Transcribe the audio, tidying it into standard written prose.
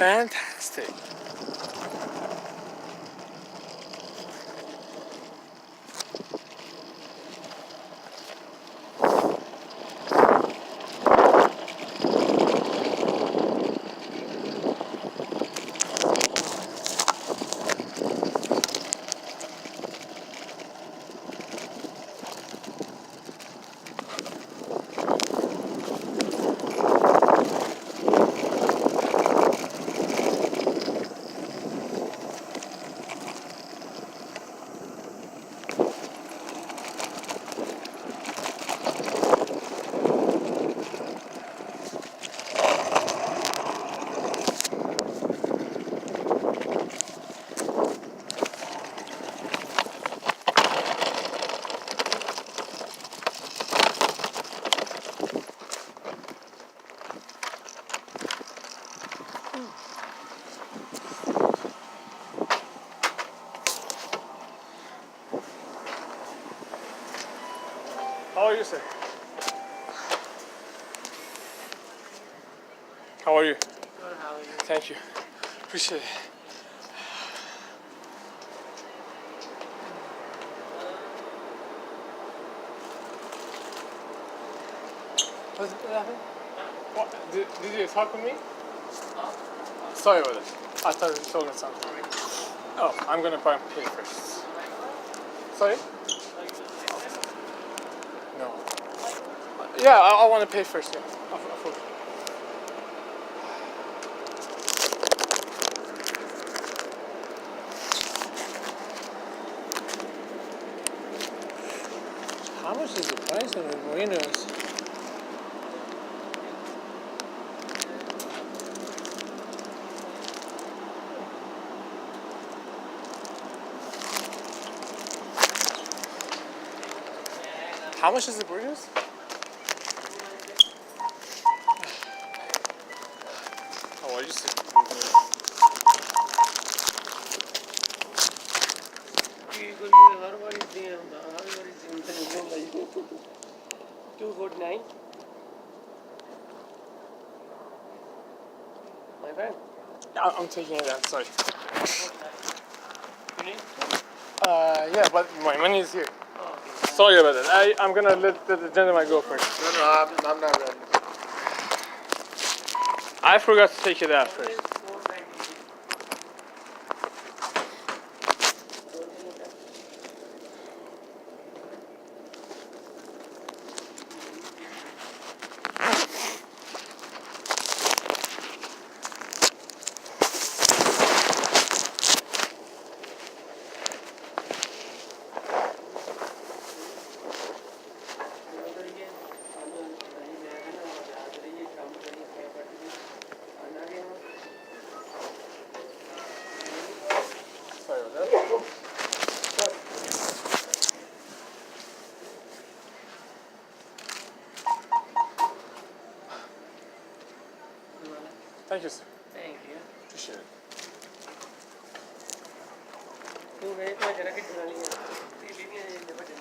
Fantastic. How are you, sir? How are you? Good, how are you? Thank you. Appreciate it. What happened? What? Did you talk with me? Sorry about that. I thought you were talking something. Oh, I'm gonna pay first. Sorry? No. Yeah, I want to pay first. Yeah. Of course. How much is the price of the merinos? How much is the burritos? Oh, I just. $249. My friend. I'm taking it out. Sorry. You need? Yeah, but my money is here. Oh, okay. Sorry about that. I'm gonna let the gentleman go first. No, I'm not ready. I forgot to take it out first. Sorry about that. Thank you, sir. Thank you. Appreciate it. तू गए तो जरा कि ढूंढ लिया ये भी नहीं है